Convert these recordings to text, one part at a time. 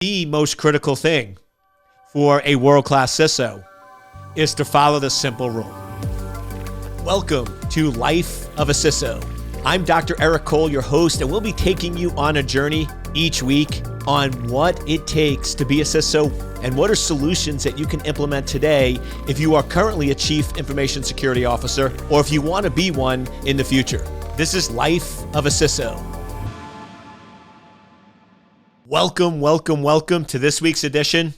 The most critical thing for a world-class CISO is to follow the simple rule. Welcome to Life of a CISO. I'm Dr. Eric Cole, your host, and we'll be taking you on a journey each week on what it takes to be a CISO and what are solutions that you can implement today if you are currently a Chief Information Security Officer or if you want to be one in the future. This is Life of a CISO. Welcome to this week's edition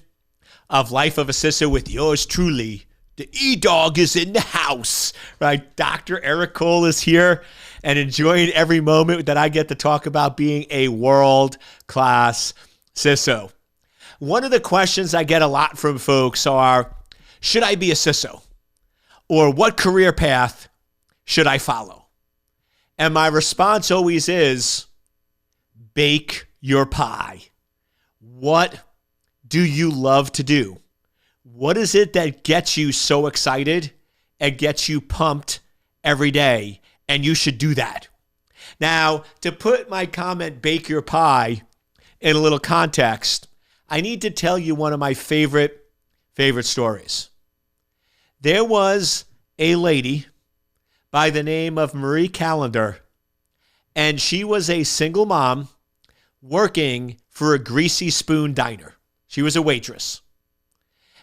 of Life of a CISO with yours truly. The E-Dog is in the house, right? Dr. Eric Cole is here and enjoying every moment that I get to talk about being a world-class CISO. One of the questions I get a lot from folks are, should I be a CISO? Or what career path should I follow? And my response always is, bake your pie. What do you love to do? What is it that gets you so excited and gets you pumped every day? And you should do that. Now, to put my comment, bake your pie, in a little context, I need to tell you one of my favorite stories. There was a lady by the name of Marie Callender, and she was a single mom working for a Greasy Spoon diner. She was a waitress.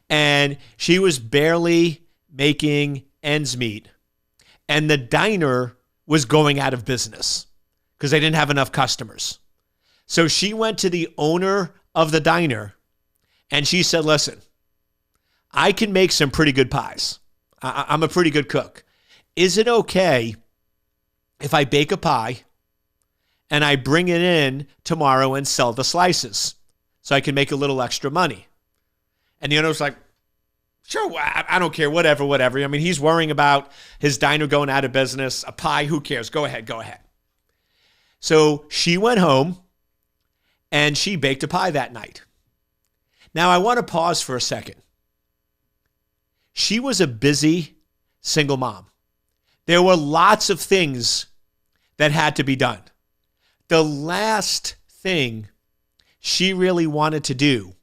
And she was barely making ends meet. And the diner was going out of business because they didn't have enough customers. So she went to the owner of the diner and she said, listen, I can make some pretty good pies. I'm a pretty good cook. Is it okay if I bake a pie and I bring it in tomorrow and sell the slices so I can make a little extra money? And the owner was like, sure, I don't care, whatever. I mean, he's worrying about his diner going out of business, a pie, who cares? Go ahead. So she went home and she baked a pie that night. Now, I want to pause for a second. She was a busy single mom. There were lots of things that had to be done. The last thing she really wanted to do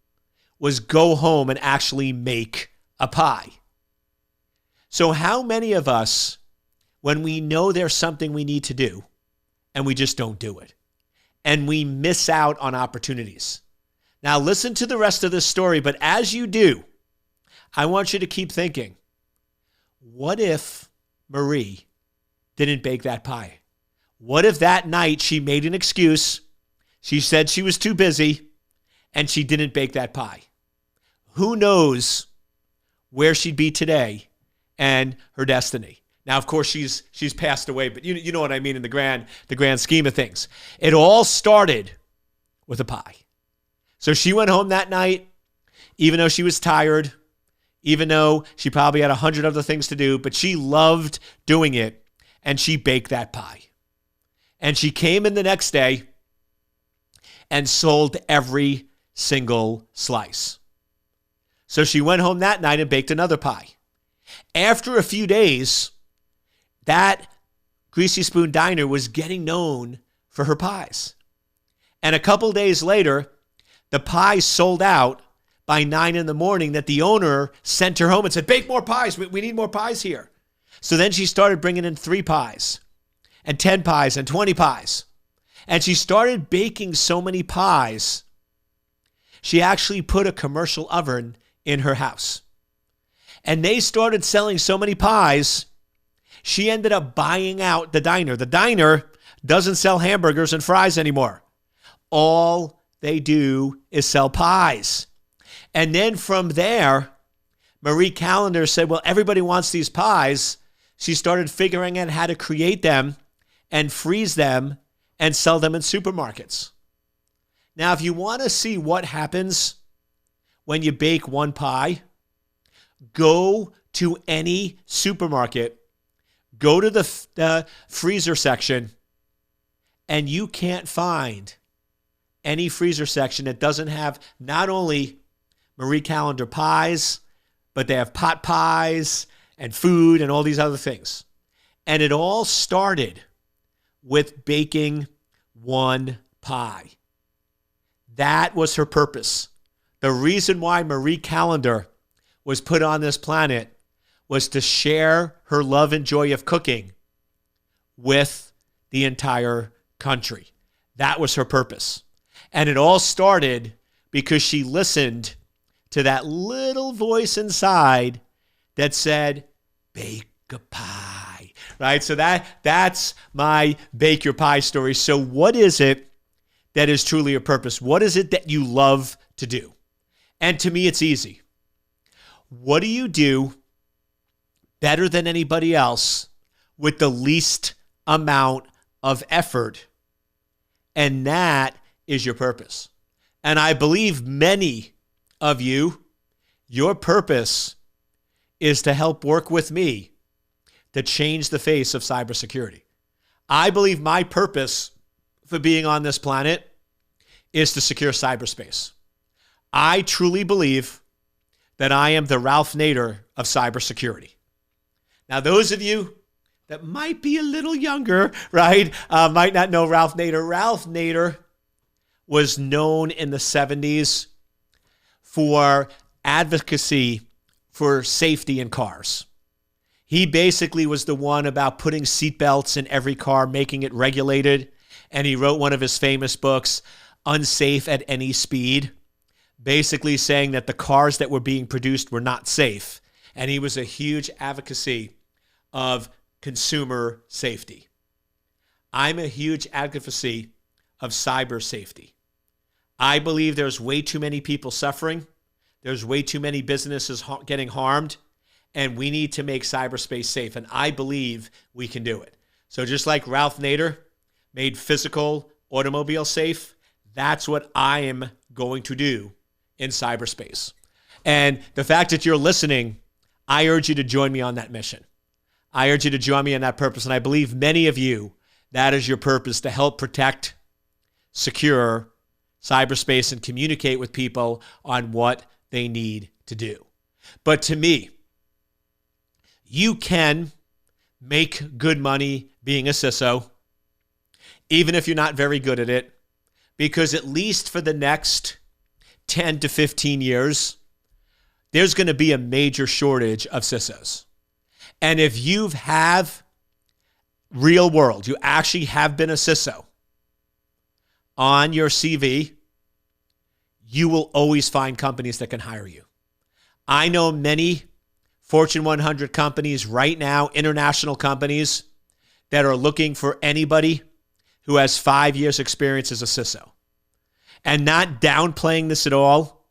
was go home and actually make a pie. So how many of us, when we know there's something we need to do and we just don't do it, and we miss out on opportunities? Now listen to the rest of this story, but as you do, I want you to keep thinking, what if Marie didn't bake that pie? What if that night she made an excuse, she said she was too busy, and she didn't bake that pie? Who knows where she'd be today and her destiny? Now, of course, she's passed away, but you know what I mean in the grand scheme of things. It all started with a pie. So she went home that night, even though she was tired, even though she probably had 100 other things to do, but she loved doing it, and she baked that pie. And she came in the next day and sold every single slice. So she went home that night and baked another pie. After a few days, that Greasy Spoon diner was getting known for her pies. And a couple days later, the pie sold out by 9 a.m. that the owner sent her home and said, bake more pies. We need more pies here. So then she started bringing in 3 pies and 10 pies and 20 pies. And she started baking so many pies, she actually put a commercial oven in her house. And they started selling so many pies, she ended up buying out the diner. The diner doesn't sell hamburgers and fries anymore. All they do is sell pies. And then from there, Marie Callender said, well, everybody wants these pies. She started figuring out how to create them and freeze them and sell them in supermarkets. Now, if you want to see what happens when you bake one pie, go to any supermarket, go to the freezer section, and you can't find any freezer section that doesn't have not only Marie Callender pies, but they have pot pies and food and all these other things. And it all started with baking one pie. That was her purpose. The reason why Marie Callender was put on this planet was to share her love and joy of cooking with the entire country. That was her purpose. And it all started because she listened to that little voice inside that said, bake a pie, right? So that's my bake your pie story. So what is it that is truly your purpose? What is it that you love to do? And to me, it's easy. What do you do better than anybody else with the least amount of effort? And that is your purpose. And I believe many of you, your purpose is to help work with me to change the face of cybersecurity. I believe my purpose for being on this planet is to secure cyberspace. I truly believe that I am the Ralph Nader of cybersecurity. Now, those of you that might be a little younger, right, might not know Ralph Nader. Ralph Nader was known in the 70s for advocacy for safety in cars. He basically was the one about putting seatbelts in every car, making it regulated. And he wrote one of his famous books, Unsafe at Any Speed, basically saying that the cars that were being produced were not safe. And he was a huge advocacy of consumer safety. I'm a huge advocacy of cyber safety. I believe there's way too many people suffering. There's way too many businesses getting harmed. And we need to make cyberspace safe. And I believe we can do it. So just like Ralph Nader made physical automobile safe, that's what I am going to do in cyberspace. And the fact that you're listening, I urge you to join me on that mission. I urge you to join me in that purpose. And I believe many of you, that is your purpose, to help protect, secure cyberspace and communicate with people on what they need to do. But to me, you can make good money being a CISO, even if you're not very good at it, because at least for the next 10 to 15 years, there's going to be a major shortage of CISOs. And if you have real world, you actually have been a CISO on your CV, you will always find companies that can hire you. I know many Fortune 100 companies right now, international companies, that are looking for anybody who has 5 years experience as a CISO. And not downplaying this at all,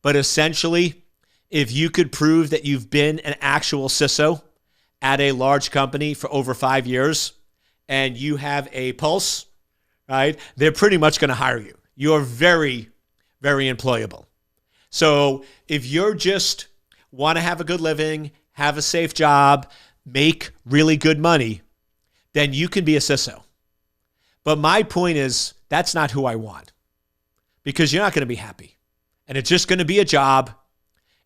but essentially, if you could prove that you've been an actual CISO at a large company for over 5 years and you have a pulse, right, they're pretty much going to hire you. You're very, very employable. So if you're just want to have a good living, have a safe job, make really good money, then you can be a CISO. But my point is, that's not who I want, because you're not going to be happy. And it's just going to be a job,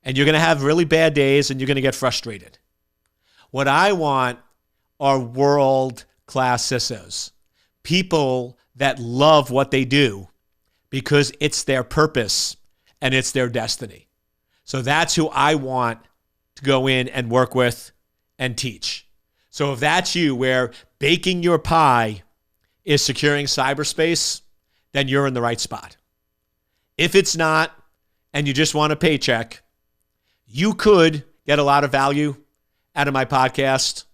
and you're going to have really bad days, and you're going to get frustrated. What I want are world-class CISOs, people that love what they do because it's their purpose and it's their destiny. So that's who I want to go in and work with and teach. So if that's you, where baking your pie is securing cyberspace, then you're in the right spot. If it's not, and you just want a paycheck, you could get a lot of value out of my podcast,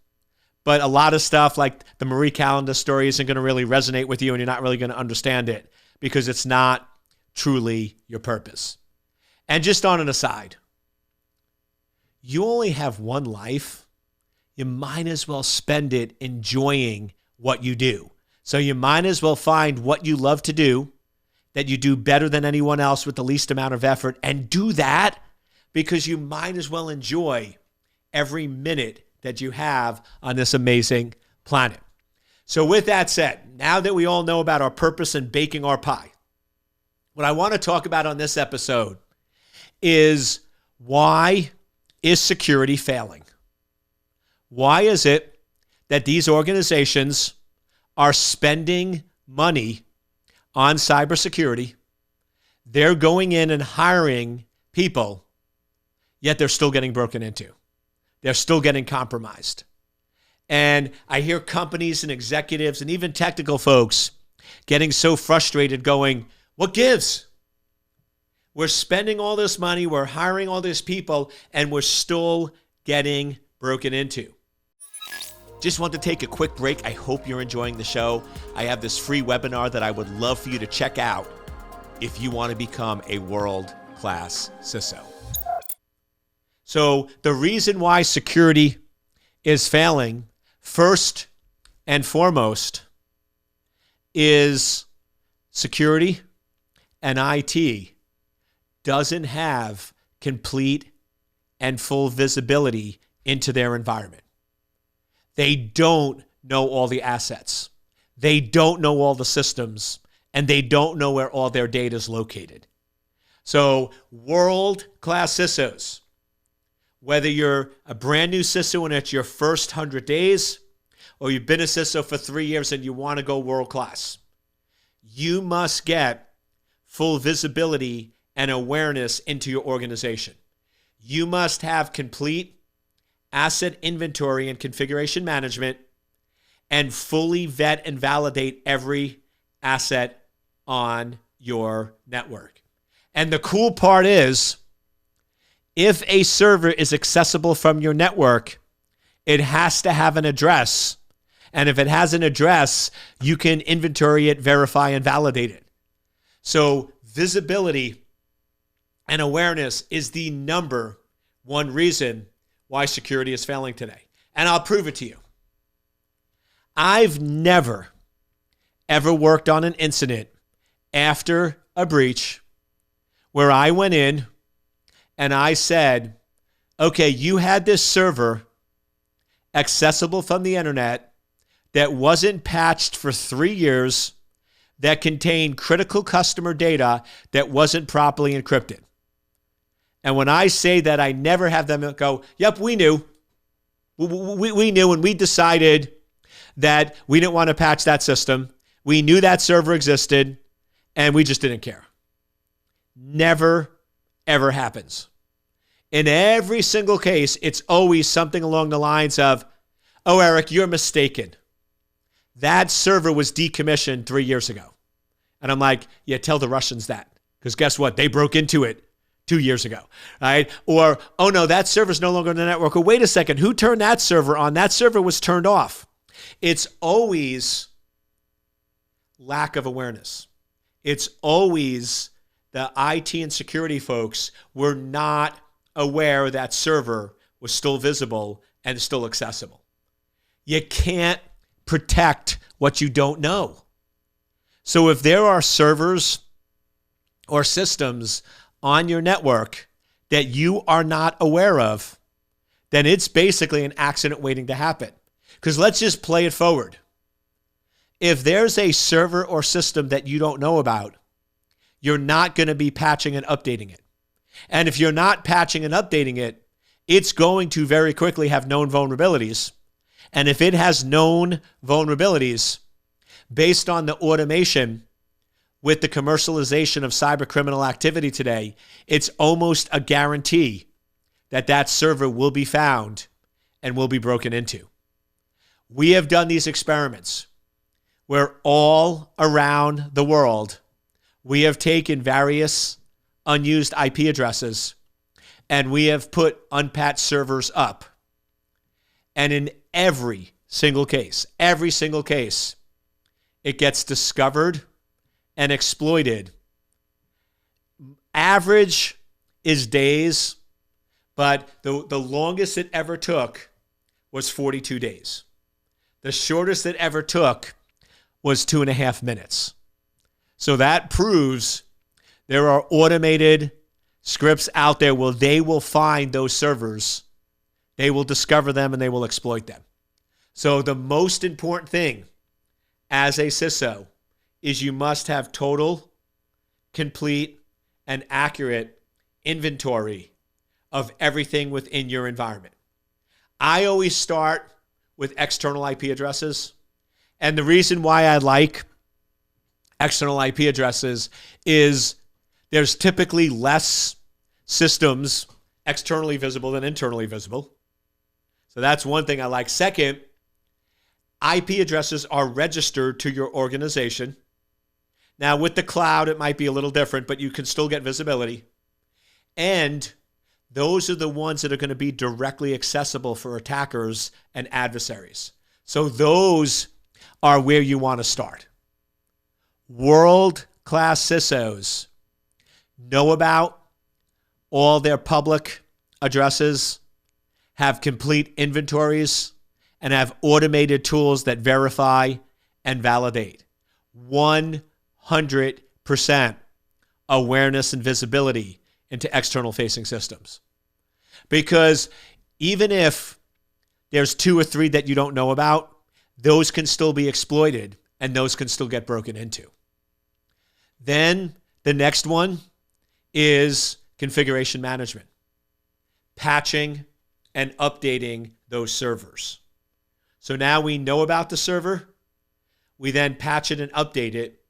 but a lot of stuff like the Marie Callender story isn't going to really resonate with you, and you're not really going to understand it because it's not truly your purpose. And just on an aside, you only have one life. You might as well spend it enjoying what you do. So you might as well find what you love to do, that you do better than anyone else with the least amount of effort, and do that because you might as well enjoy every minute that you have on this amazing planet. So with that said, now that we all know about our purpose in baking our pie, what I want to talk about on this episode is, why is security failing? Why is it that these organizations are spending money on cybersecurity They're going in and hiring people, yet they're still getting broken into. They're still getting compromised. And I hear companies and executives and even technical folks getting so frustrated going, what gives? We're spending all this money, we're hiring all these people, and we're still getting broken into. Just want to take a quick break. I hope you're enjoying the show. I have this free webinar that I would love for you to check out if you want to become a world-class CISO. So the reason why security is failing, first and foremost, is security and IT doesn't have complete and full visibility into their environment. They don't know all the assets. They don't know all the systems, and they don't know where all their data is located. So world-class CISOs, whether you're a brand new CISO and it's your first 100 days, or you've been a CISO for 3 years and you want to go world-class, you must get full visibility and awareness into your organization. You must have complete asset inventory and configuration management and fully vet and validate every asset on your network. And the cool part is, if a server is accessible from your network, it has to have an address. And if it has an address, you can inventory it, verify, and validate it. So visibility and awareness is the number one reason why security is failing today. And I'll prove it to you. I've never, ever worked on an incident after a breach where I went in and I said, okay, you had this server accessible from the internet that wasn't patched for 3 years, that contained critical customer data that wasn't properly encrypted. And when I say that, I never have them go, yep, we knew. We knew, and we decided that we didn't want to patch that system. We knew that server existed, and we just didn't care. Never, ever happens. In every single case, it's always something along the lines of, oh, Eric, you're mistaken. That server was decommissioned 3 years ago. And I'm like, yeah, tell the Russians that. Because guess what? They broke into it 2 years ago, right? Or, oh no, that server's no longer on the network. Or wait a second, who turned that server on? That server was turned off. It's always lack of awareness. It's always the IT and security folks were not aware that server was still visible and still accessible. You can't protect what you don't know. So if there are servers or systems on your network that you are not aware of, then it's basically an accident waiting to happen. Because let's just play it forward. If there's a server or system that you don't know about, you're not going to be patching and updating it. And if you're not patching and updating it, it's going to very quickly have known vulnerabilities. And if it has known vulnerabilities, based on the automation with the commercialization of cyber criminal activity today, it's almost a guarantee that that server will be found and will be broken into. We have done these experiments where all around the world, we have taken various unused IP addresses and we have put unpatched servers up. And in every single case, it gets discovered and exploited. Average is days, but the longest it ever took was 42 days. The shortest it ever took was 2.5 minutes. So that proves there are automated scripts out there where they will find those servers, they will discover them, and they will exploit them. So the most important thing as a CISO is you must have total, complete, and accurate inventory of everything within your environment. I always start with external IP addresses. And the reason why I like external IP addresses is there's typically less systems externally visible than internally visible. So that's one thing I like. Second, IP addresses are registered to your organization. Now, with the cloud, it might be a little different, but you can still get visibility. And those are the ones that are going to be directly accessible for attackers and adversaries. So those are where you want to start. World-class CISOs know about all their public addresses, have complete inventories, and have automated tools that verify and validate. 100% awareness and visibility into external facing systems. Because even if there's 2 or 3 that you don't know about, those can still be exploited and those can still get broken into. Then the next one is configuration management, patching and updating those servers. So now we know about the server, we then patch it and update it.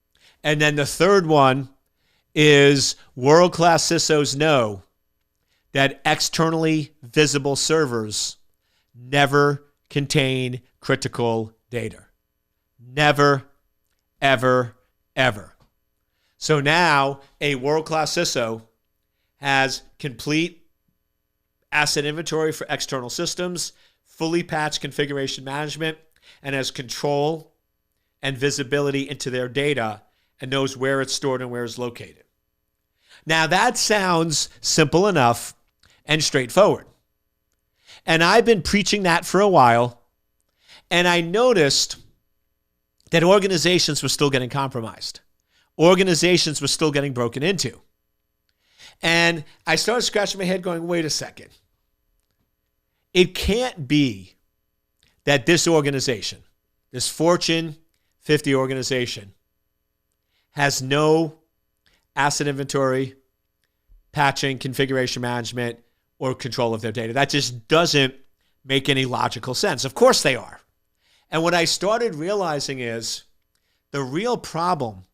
And then the third one is world-class CISOs know that externally visible servers never contain critical data. Never, ever, ever. So now a world-class CISO has complete asset inventory for external systems, fully patched configuration management, and has control and visibility into their data and knows where it's stored and where it's located. Now that sounds simple enough and straightforward. And I've been preaching that for a while, and I noticed that organizations were still getting compromised. Organizations were still getting broken into. And I started scratching my head going, wait a second. It can't be that this organization, this Fortune 50 organization, has no asset inventory, patching, configuration management, or control of their data. That just doesn't make any logical sense. Of course they are. And what I started realizing is the real problem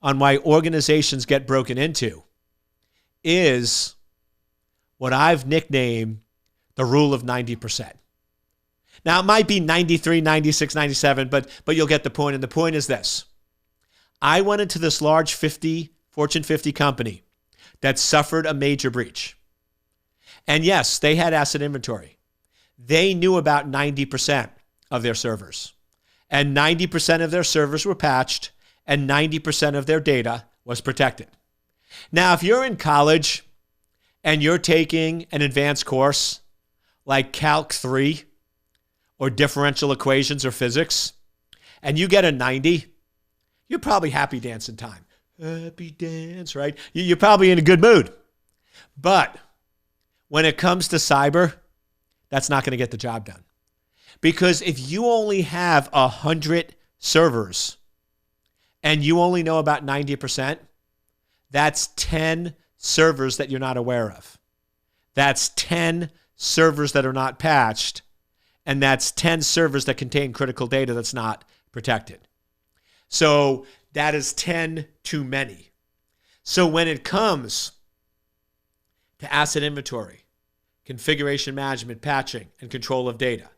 on why organizations get broken into is what I've nicknamed the rule of 90%. Now, it might be 93, 96, 97, but you'll get the point. And the point is this. I went into this large Fortune 50 company that suffered a major breach. And yes, they had asset inventory. They knew about 90% of their servers. And 90% of their servers were patched, and 90% of their data was protected. Now, if you're in college and you're taking an advanced course like Calc 3 or differential equations or physics, and you get a 90, you're probably happy dancing time. Happy dance, right? You're probably in a good mood. But when it comes to cyber, that's not going to get the job done. Because if you only have 100 servers and you only know about 90%, that's 10 servers that you're not aware of. That's 10 servers that are not patched, and that's 10 servers that contain critical data that's not protected. So that is 10 too many. So when it comes to asset inventory, configuration management, patching, and control of data,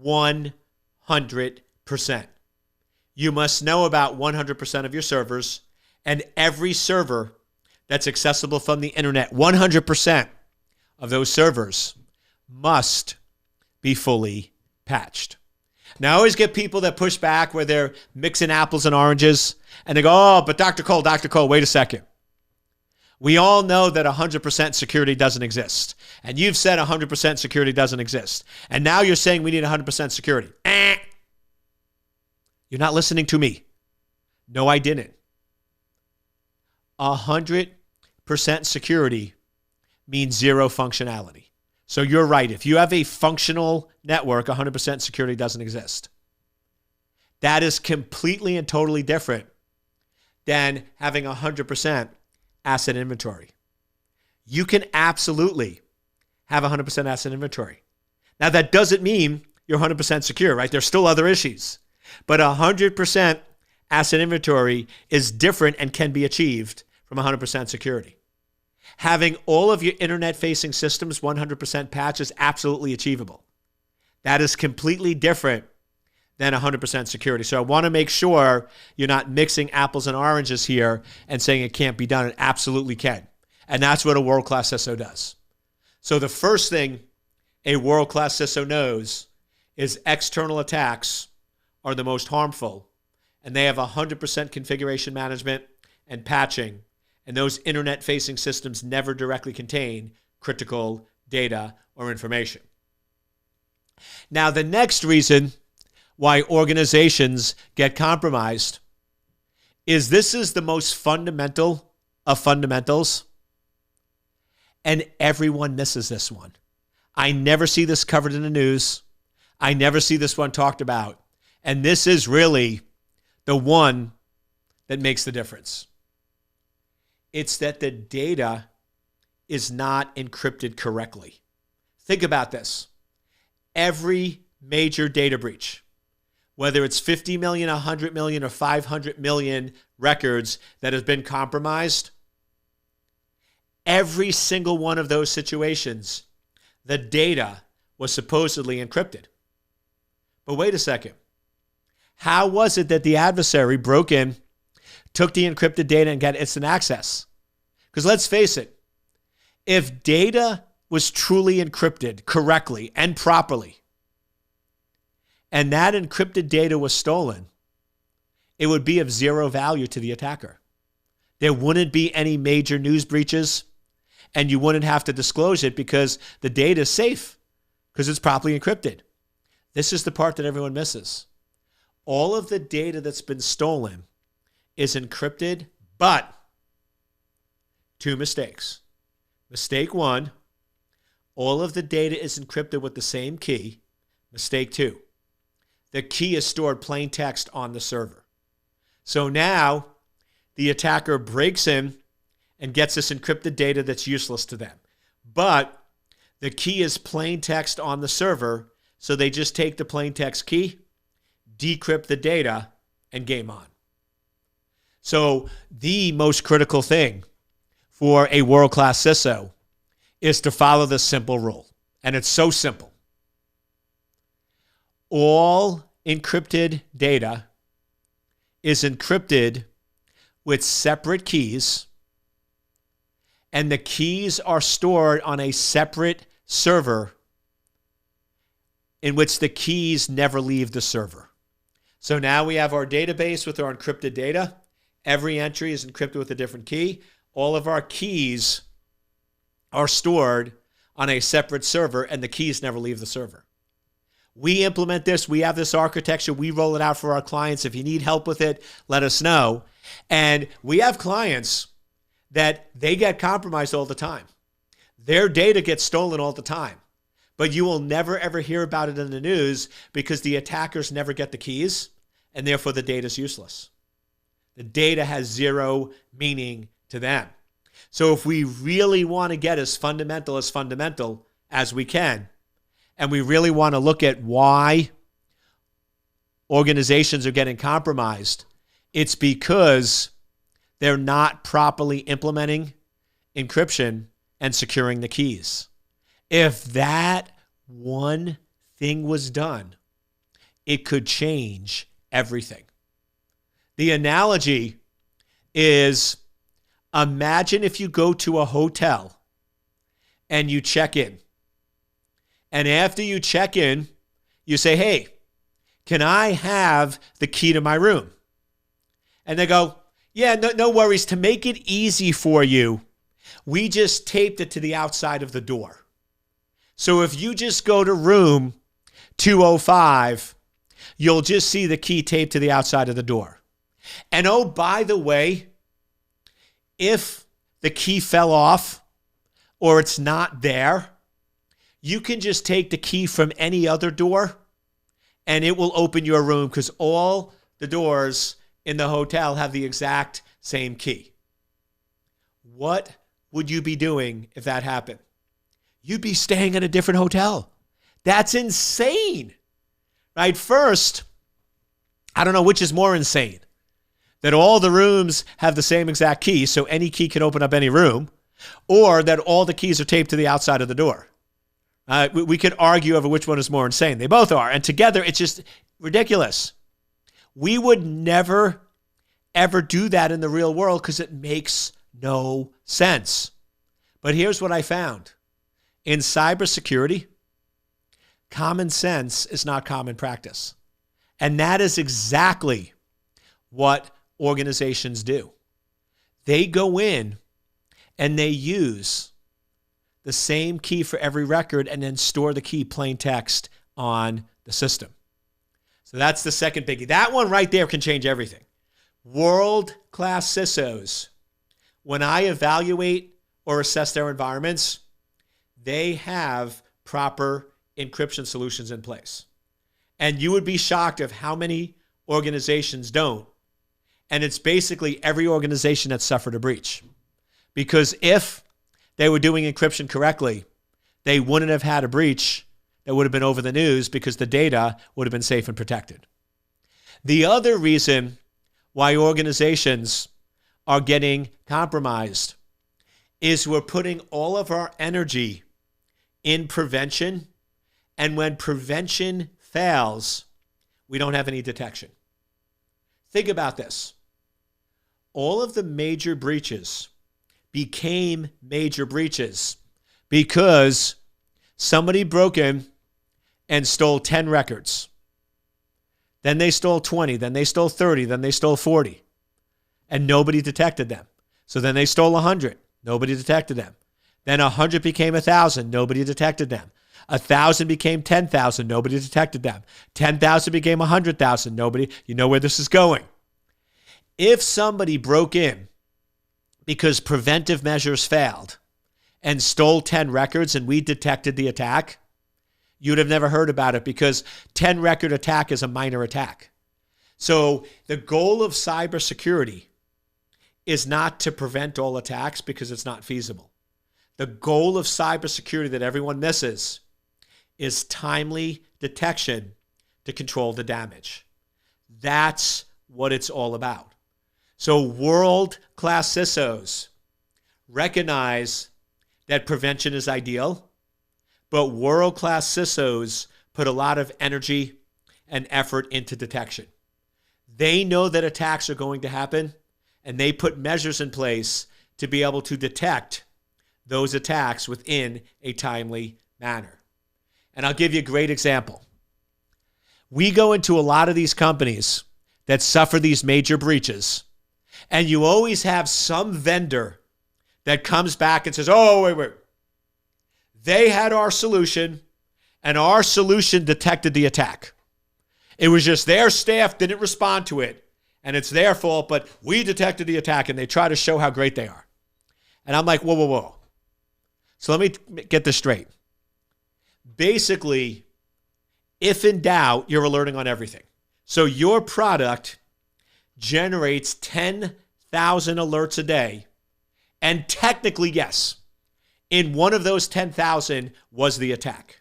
100%. You must know about 100% of your servers, and every server that's accessible from the internet, 100% of those servers must be fully patched. Now, I always get people that push back where they're mixing apples and oranges, and they go, oh, but Dr. Cole, wait a second. We all know that 100% security doesn't exist. And you've said 100% security doesn't exist. And now you're saying we need 100% security. You're not listening to me. No, I didn't. 100% security means zero functionality. So you're right. If you have a functional network, 100% security doesn't exist. That is completely and totally different than having 100% asset inventory. You can absolutely have 100% asset inventory. Now, that doesn't mean you're 100% secure, right? There's still other issues. But 100% asset inventory is different and can be achieved from from 100% security. Having all of your internet-facing systems 100% patch is absolutely achievable. That is completely different than 100% security. So I want to make sure you're not mixing apples and oranges here and saying it can't be done. It absolutely can. And that's what a world-class CISO does. So the first thing a world-class CISO knows is external attacks are the most harmful, and they have 100% configuration management and patching, and those internet-facing systems never directly contain critical data or information. Now, the next reason why organizations get compromised is this is the most fundamental of fundamentals, and everyone misses this one. I never see this covered in the news. I never see this one talked about. And this is really the one that makes the difference. It's that the data is not encrypted correctly. Think about this. Every major data breach, whether it's 50 million, 100 million, or 500 million records that has been compromised, every single one of those situations, the data was supposedly encrypted. But wait a second. How was it that the adversary broke in, took the encrypted data, and got instant access? Because let's face it, if data was truly encrypted correctly and properly, and that encrypted data was stolen, it would be of zero value to the attacker. There wouldn't be any major news breaches, and you wouldn't have to disclose it because the data is safe because it's properly encrypted. This is the part that everyone misses. All of the data that's been stolen is encrypted, but two mistakes. Mistake one, all of the data is encrypted with the same key. Mistake two, the key is stored plain text on the server. So now the attacker breaks in and gets this encrypted data that's useless to them. But the key is plain text on the server, so they just take the plain text key, decrypt the data, and game on. So the most critical thing for a world-class CISO is to follow this simple rule. And it's so simple. All encrypted data is encrypted with separate keys, and the keys are stored on a separate server in which the keys never leave the server. So now we have our database with our encrypted data. Every entry is encrypted with a different key. All of our keys are stored on a separate server, and the keys never leave the server. We implement this. We have this architecture. We roll it out for our clients. If you need help with it, let us know. And we have clients that they get compromised all the time. Their data gets stolen all the time. But you will never, ever hear about it in the news because the attackers never get the keys, and therefore the data is useless. The data has zero meaning to them. So if we really want to get as fundamental as we can, and we really want to look at why organizations are getting compromised, it's because they're not properly implementing encryption and securing the keys. If that one thing was done, it could change everything. The analogy is, imagine if you go to a hotel and you check in. And after you check in, you say, hey, can I have the key to my room? And they go, yeah, no worries. To make it easy for you, we just taped it to the outside of the door. So if you just go to room 205, you'll just see the key taped to the outside of the door. And oh, by the way, if the key fell off or it's not there, you can just take the key from any other door and it will open your room because all the doors in the hotel have the exact same key. What would you be doing if that happened? You'd be staying at a different hotel. That's insane, right? First, I don't know which is more insane. that all the rooms have the same exact key, so any key can open up any room, or that all the keys are taped to the outside of the door. We could argue over which one is more insane. They both are. And together, it's just ridiculous. We would never, ever do that in the real world because it makes no sense. But here's what I found. In cybersecurity, common sense is not common practice. And that is exactly what organizations do. They go in and they use the same key for every record and then store the key plain text on the system. So that's the second biggie. That one right there can change everything. World-class CISOs, when I evaluate or assess their environments, they have proper encryption solutions in place. And you would be shocked of how many organizations don't. And it's basically every organization that suffered a breach. Because if they were doing encryption correctly, they wouldn't have had a breach that would have been over the news because the data would have been safe and protected. The other reason why organizations are getting compromised is we're putting all of our energy in prevention, and when prevention fails, we don't have any detection. Think about this. All of the major breaches became major breaches because somebody broke in and stole 10 records. Then they stole 20, then they stole 30, then they stole 40, and nobody detected them. So then they stole 100, nobody detected them. Then 100 became 1,000, nobody detected them. 1,000 became 10,000, nobody detected them. 10,000 became 100,000, nobody, you know where this is going. If somebody broke in because preventive measures failed and stole 10 records and we detected the attack, you'd have never heard about it because 10 record attack is a minor attack. So the goal of cybersecurity is not to prevent all attacks because it's not feasible. The goal of cybersecurity that everyone misses is timely detection to control the damage. That's what it's all about. So world-class CISOs recognize that prevention is ideal, but world-class CISOs put a lot of energy and effort into detection. They know that attacks are going to happen, and they put measures in place to be able to detect those attacks within a timely manner. And I'll give you a great example. We go into a lot of these companies that suffer these major breaches, and you always have some vendor that comes back and says, oh, wait. They had our solution, and our solution detected the attack. It was just their staff didn't respond to it, and it's their fault, but we detected the attack, and they try to show how great they are. And I'm like, whoa. So let me get this straight. Basically, if in doubt, you're alerting on everything. So your product generates 10,000 alerts a day, and technically, yes, in one of those 10,000 was the attack.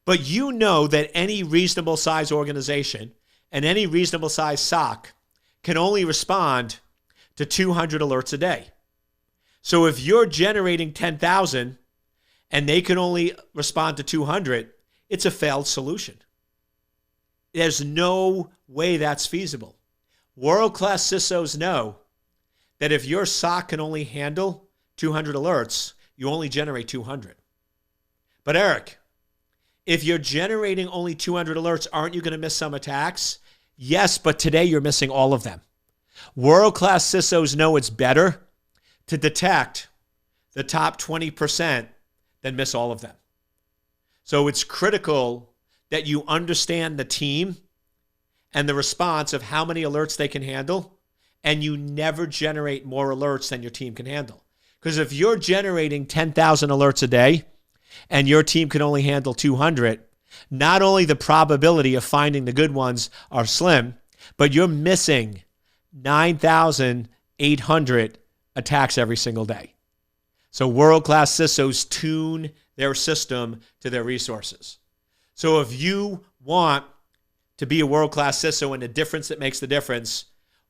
But you know that any reasonable size organization and any reasonable size SOC can only respond to 200 alerts a day. So if you're generating 10,000 and they can only respond to 200, it's a failed solution. There's no way that's feasible. World-class CISOs know that if your SOC can only handle 200 alerts, you only generate 200. But Eric, if you're generating only 200 alerts, aren't you going to miss some attacks? Yes, but today you're missing all of them. World-class CISOs know it's better to detect the top 20% than miss all of them. So it's critical that you understand the team and the response of how many alerts they can handle, and you never generate more alerts than your team can handle. Because if you're generating 10,000 alerts a day and your team can only handle 200, not only the probability of finding the good ones are slim, but you're missing 9,800 attacks every single day. So world-class CISOs tune their system to their resources. So if you want to be a world-class CISO and the difference that makes the difference,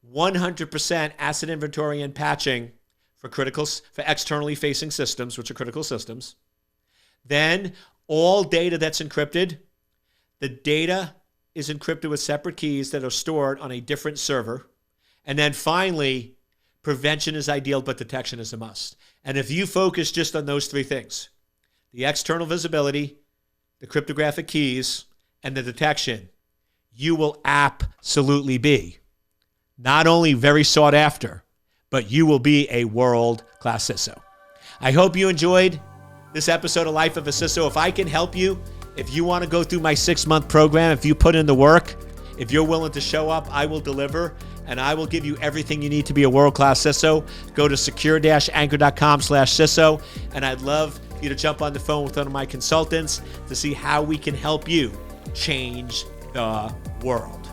100% asset inventory and patching for externally facing systems, which are critical systems. Then all data that's encrypted, the data is encrypted with separate keys that are stored on a different server. And then finally, prevention is ideal, but detection is a must. And if you focus just on those three things, the external visibility, the cryptographic keys, and the detection, you will absolutely be not only very sought after, but you will be a world-class CISO. I hope you enjoyed this episode of Life of a CISO. If I can help you, if you want to go through my 6-month program, if you put in the work, if you're willing to show up, I will deliver, and I will give you everything you need to be a world-class CISO. Go to secure-anchor.com/CISO, and I'd love you to jump on the phone with one of my consultants to see how we can help you change the world.